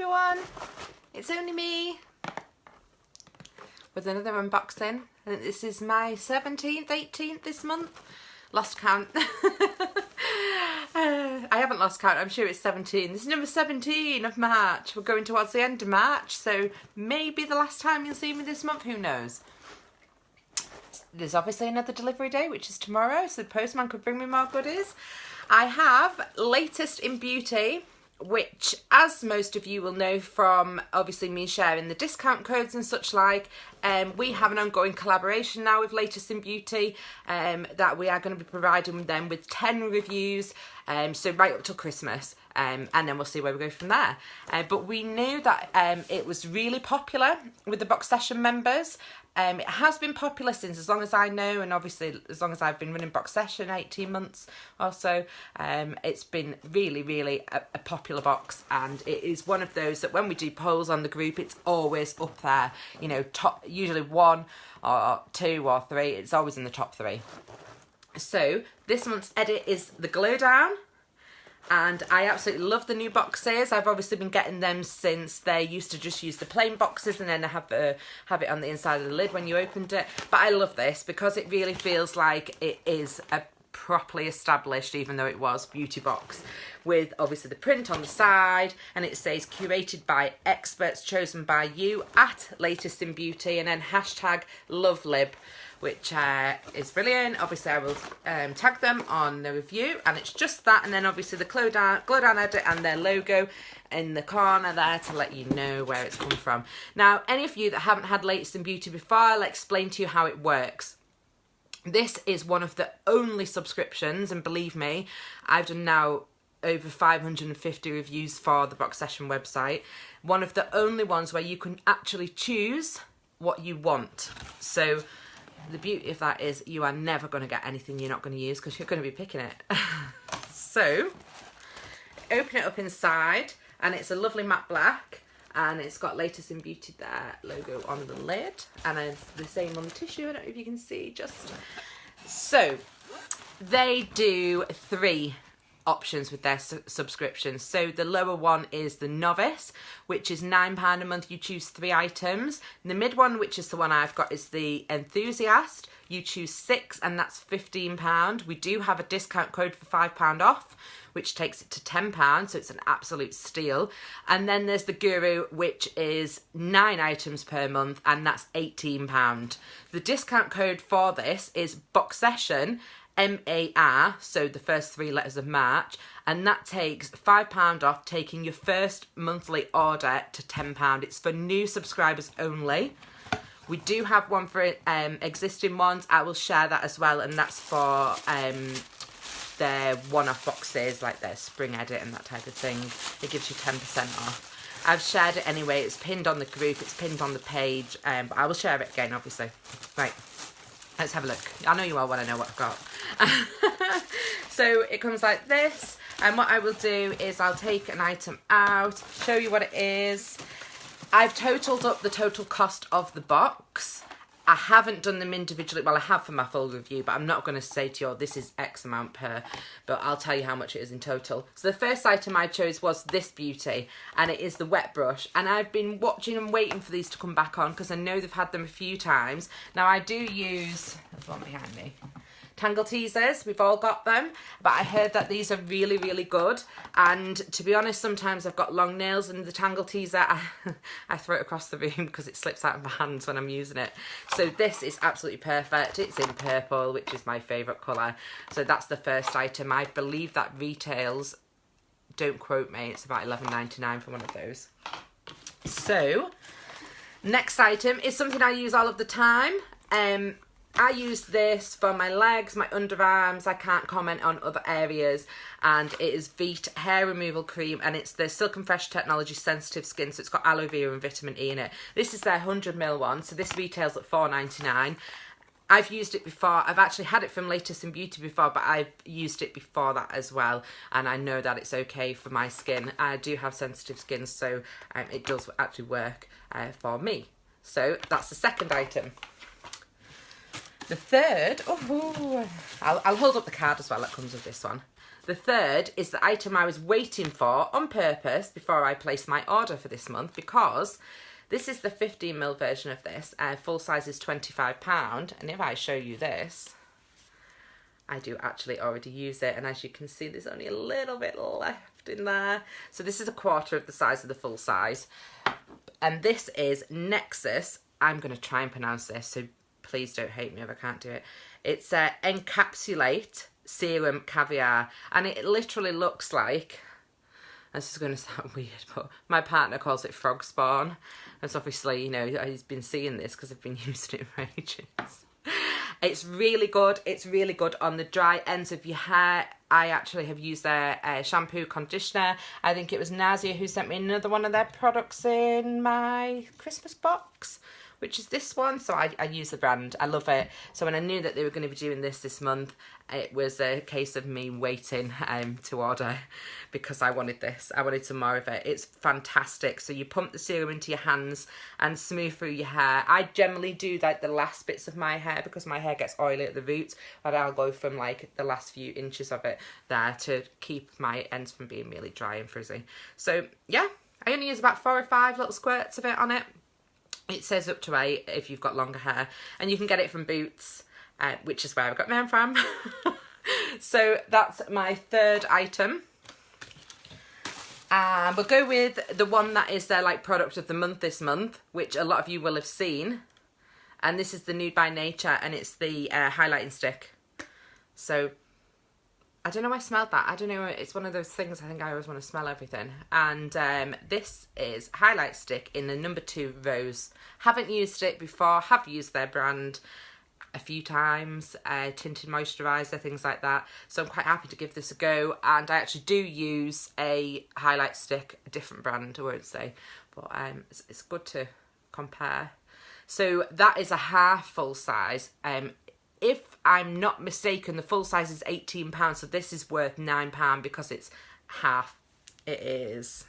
everyone, it's only me with another unboxing. I think this is my 17th, 18th this month. Lost count. I haven't lost count, I'm sure it's 17. This is number 17 of March. We're going towards the end of March, so maybe the last time you'll see me this month, who knows. There's obviously another delivery day, which is tomorrow, so the postman could bring me more goodies. I have latest in beauty, which, as most of you will know from obviously me sharing the discount codes and such like, we have an ongoing collaboration now with Latest in Beauty that we are going to be providing them with 10 reviews, so right up till Christmas, and then we'll see where we go from there. But we knew that it was really popular with the BoXession members. It has been popular since as long as I know, and obviously as long as I've been running BoXession, 18 months or so. It's been really a popular box, and it is one of those that when we do polls on the group, it's always up there, you know, top, usually 1 or 2 or 3, it's always in the top 3. So this month's edit is the Glow Down. And I absolutely love the new boxes. I've obviously been getting them since they used to just use the plain boxes and then have it on the inside of the lid when you opened it. But I love this because it really feels like it is a properly established, even though it was, beauty box, with obviously the print on the side, and it says curated by experts chosen by you at Latest in Beauty, and then hashtag LoveLib, which is brilliant. Obviously I will tag them on the review, and it's just that, and then obviously the Glow Down edit and their logo in the corner there to let you know where it's come from. Now, any of you that haven't had Latest in Beauty before, I'll explain to you how it works. This is one of the only subscriptions, and believe me, I've done now over 550 reviews for the BoXession website. One of the only ones where you can actually choose what you want. So the beauty of that is you are never going to get anything you're not going to use because you're going to be picking it. So open it up inside, and it's a lovely matte black, and it's got Latest in Beauty there logo on the lid, and it's the same on the tissue. I don't know if you can see, just so they do 3 options with their subscriptions. So the lower one is the Novice, which is £9 a month. You choose 3 items. And the mid one, which is the one I've got, is the Enthusiast. You choose 6, and that's £15. We do have a discount code for £5 off, which takes it to £10, so it's an absolute steal. And then there's the Guru, which is 9 items per month, and that's £18. The discount code for this is BoXession, MAR, so the first 3 letters of March, and that takes £5 off, taking your first monthly order to £10. It's for new subscribers only. We do have one for existing ones. I will share that as well, and that's for their one-off boxes, like their spring edit and that type of thing. It gives you 10% off. I've shared it anyway. It's pinned on the group. It's pinned on the page, but I will share it again, obviously. Right. Let's have a look. I know you all want to know what I've got. So it comes like this, and what I will do is I'll take an item out, show you what it is. I've totaled up the total cost of the box. I haven't done them individually. Well, I have for my full review, but I'm not going to say to you, oh, this is X amount per, but I'll tell you how much it is in total. So the first item I chose was this beauty, and it is the wet brush. And I've been watching and waiting for these to come back on because I know they've had them a few times. Now, I do use, there's one behind me, Tangle Teasers. We've all got them, but I heard that these are really good, and to be honest, sometimes I've got long nails, and the Tangle Teaser, I throw it across the room because it slips out of my hands when I'm using it. So this is absolutely perfect. It's in purple, which is my favourite colour. So that's the first item. I believe that retails, don't quote me, it's about £11.99 for one of those. So next item is something I use all of the time. I use this for my legs, my underarms. I can't comment on other areas. And it is Veet hair removal cream, and it's the Silk and Fresh Technology sensitive skin, so it's got aloe vera and vitamin E in it. This is their 100ml one, so this retails at £4.99. I've used it before. I've actually had it from Latest in Beauty before, but I've used it before that as well, and I know that it's okay for my skin. I do have sensitive skin, so it does actually work for me. So that's the second item. The third, I'll hold up the card as well that comes with this one. The third is the item I was waiting for on purpose before I placed my order for this month, because this is the 15ml version of this. Full size is £25, and if I show you this, I do actually already use it, and as you can see, there's only a little bit left in there. So this is a quarter of the size of the full size, and this is Nexus. I'm going to try and pronounce this, so please don't hate me if I can't do it. It's Encapsulate Serum Caviar, and it literally looks like, this is going to sound weird, but my partner calls it frog spawn. That's obviously, you know, he's been seeing this because I've been using it for ages. It's really good. It's really good on the dry ends of your hair. I actually have used their shampoo, conditioner. I think it was Nazia who sent me another one of their products in my Christmas box, which is this one. So I use the brand. I love it. So when I knew that they were going to be doing this month, it was a case of me waiting to order, because I wanted this. I wanted some more of it. It's fantastic. So you pump the serum into your hands and smooth through your hair. I generally do like the last bits of my hair because my hair gets oily at the roots, but I'll go from like the last few inches of it there to keep my ends from being really dry and frizzy. So yeah, I only use about 4 or 5 little squirts of it on it. It says up to 8 if you've got longer hair, and you can get it from Boots, which is where I got mine from. So that's my third item. And we'll go with the one that is their like product of the month this month, which a lot of you will have seen. And this is the Nude by Nature, and it's the highlighting stick. So I don't know why I smelled that. I don't know. It's one of those things, I think I always want to smell everything. And this is highlight stick in the number 2 rose. Haven't used it before. Have used their brand a few times. Tinted moisturiser, things like that. So I'm quite happy to give this a go. And I actually do use a highlight stick, a different brand, I won't say. But it's good to compare. So that is a half full size. If I'm not mistaken, the full size is £18, so this is worth £9 because it's half. It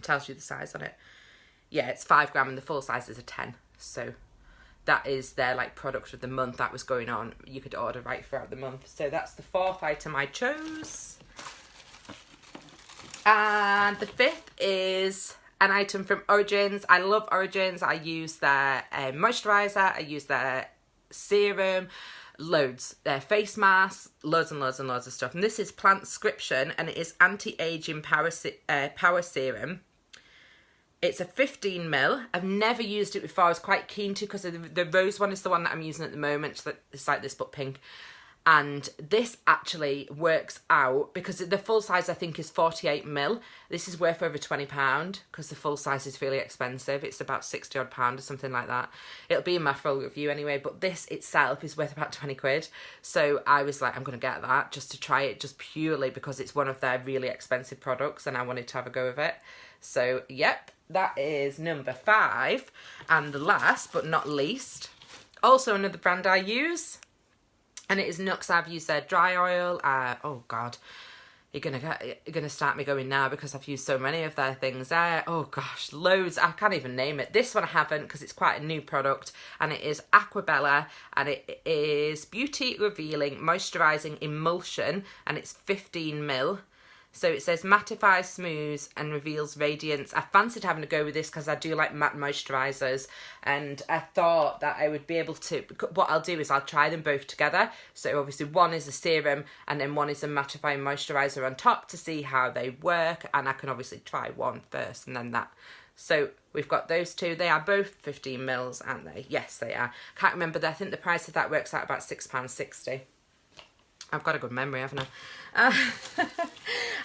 tells you the size on it. Yeah, it's 5 gram and the full size is a 10. So that is their like product of the month that was going on. You could order right throughout the month. So that's the 4th item I chose. And the 5th is an item from Origins. I love Origins. I use their moisturiser. I use their serum, loads, their face masks, loads and loads and loads of stuff. And this is Plantscription, and it is anti-aging power serum. It's a 15ml. I've never used it before. I was quite keen to, because the rose one is the one that I'm using at the moment. So it's like this but pink. And this actually works out because the full size I think is 48ml. This is worth over £20 because the full size is really expensive. It's about 60 odd pound or something like that. It'll be in my full review anyway, but this itself is worth about 20 quid. So I was like, I'm going to get that just to try it, just purely because it's one of their really expensive products and I wanted to have a go of it. So yep, that is number 5. And the last but not least, also another brand I use. And it is Nux. I've used their dry oil. Oh God, you're gonna start me going now because I've used so many of their things. Oh gosh, loads. I can't even name it. This one I haven't because it's quite a new product, and it is Aqua Bella, and it is Beauty Revealing Moisturising Emulsion, and it's 15ml. So it says mattifies, smooths and reveals radiance. I fancied having to go with this because I do like matte moisturisers, and I thought that I would be able to, what I'll do is I'll try them both together. So obviously one is a serum and then one is a mattifying moisturiser on top to see how they work, and I can obviously try one first and then that. So we've got those two. They are both 15ml, aren't they? Yes, they are. Can't remember. I think the price of that works out about £6.60. I've got a good memory, haven't I?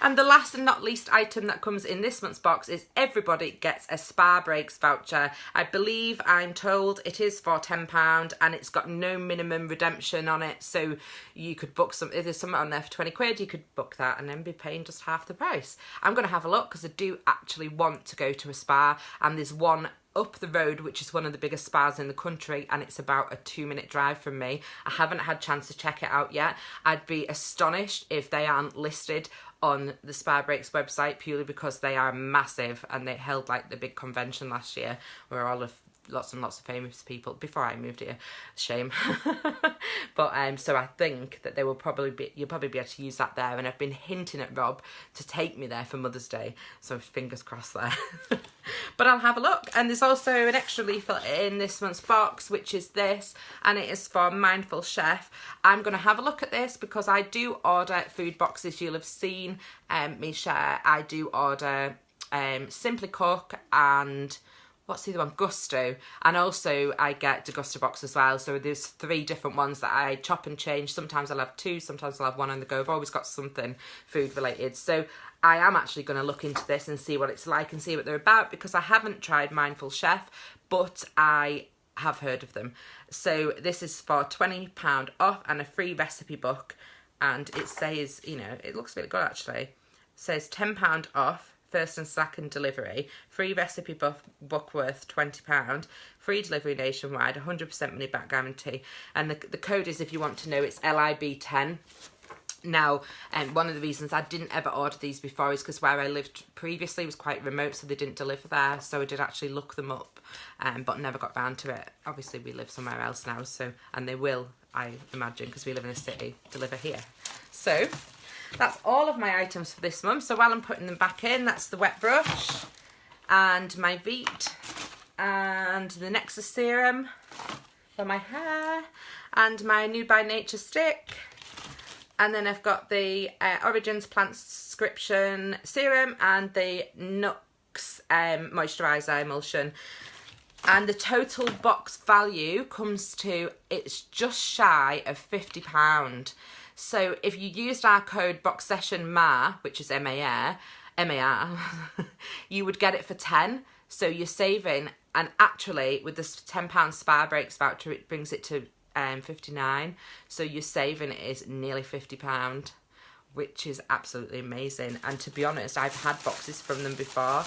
And the last and not least item that comes in this month's box is everybody gets a Spa Breaks voucher. I believe, I'm told, it is for £10 and it's got no minimum redemption on it. So you could book some, if there's something on there for 20 quid, you could book that and then be paying just half the price. I'm going to have a look because I do actually want to go to a spa, and there's one up the road which is one of the biggest spas in the country, and it's about a 2-minute drive from me. I haven't had a chance to check it out yet. I'd be astonished if they aren't listed on the Spa Breaks website, purely because they are massive and they held like the big convention last year where all of lots and lots of famous people before I moved here. Shame. But so I think that they will you'll probably be able to use that there, and I've been hinting at Rob to take me there for Mother's Day, so fingers crossed there. But I'll have a look. And there's also an extra leaflet in this month's box, which is this, and it is for Mindful Chef. I'm going to have a look at this because I do order food boxes. You'll have seen me share. I do order Simply Cook and what's the other one? Gusto. And also I get Degusta box as well. So there's 3 different ones that I chop and change. Sometimes I'll have 2, sometimes I'll have 1 on the go. I've always got something food related. So I am actually going to look into this and see what it's like and see what they're about, because I haven't tried Mindful Chef, but I have heard of them. So this is for £20 off and a free recipe book. And it says, you know, it looks really good actually. It says £10 off. First and second delivery, free recipe book worth £20, free delivery nationwide, 100% money back guarantee. And the code is, if you want to know, it's LIB10. Now, one of the reasons I didn't ever order these before is because where I lived previously was quite remote, so they didn't deliver there. So I did actually look them up, but never got round to it. Obviously, we live somewhere else now, so, and they will, I imagine, because we live in a city, deliver here. So that's all of my items for this month. So while I'm putting them back in, that's the wet brush and my Veet and the Nexus Serum for my hair and my Nude by Nature stick. And then I've got the Origins Plant Subscription Serum and the Nux Moisturiser Emulsion. And the total box value comes to, it's just shy of £50. So if you used our code BOXESSIONMAR, which is MAR, you would get it for 10. So you're saving, and actually with this £10 Spa Breaks voucher, it brings it to 59. So your saving is nearly £50, which is absolutely amazing. And to be honest, I've had boxes from them before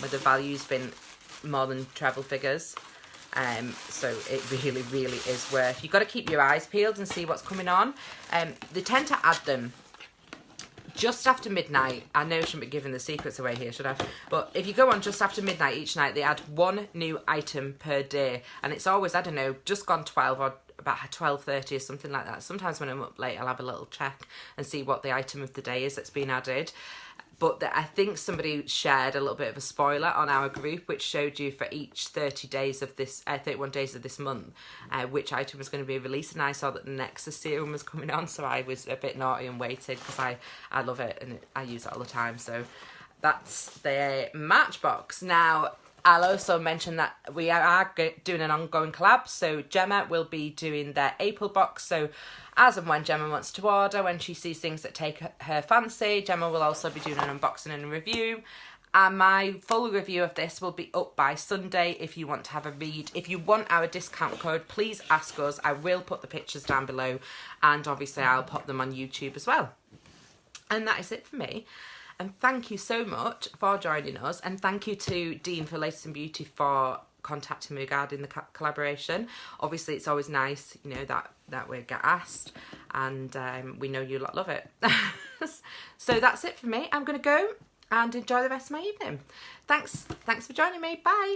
where the value's been more than treble figures. So it really, really is worth. You've got to keep your eyes peeled and see what's coming on. They tend to add them just after midnight. I know I shouldn't be giving the secrets away here, should I? But if you go on just after midnight each night, they add 1 new item per day. And it's always, I don't know, just gone 12 or about 12:30 or something like that. Sometimes when I'm up late, I'll have a little check and see what the item of the day is that's been added. But I think somebody shared a little bit of a spoiler on our group, which showed you for each 30 days of this, 31 days of this month, which item was going to be released. And I saw that the Nexus Serum was coming on, so I was a bit naughty and waited because I love it and I use it all the time. So that's the March box. Now, I'll also mention that we are doing an ongoing collab. So Gemma will be doing their April box. So as and when Gemma wants to order, when she sees things that take her fancy, Gemma will also be doing an unboxing and a review. And my full review of this will be up by Sunday if you want to have a read. If you want our discount code, please ask us. I will put the pictures down below, and obviously I'll pop them on YouTube as well. And that is it for me. And thank you so much for joining us. And thank you to Dean for Latest in Beauty for contacting me regarding the collaboration. Obviously, it's always nice, you know, that we get asked. And we know you lot love it. So that's it for me. I'm going to go and enjoy the rest of my evening. Thanks for joining me. Bye.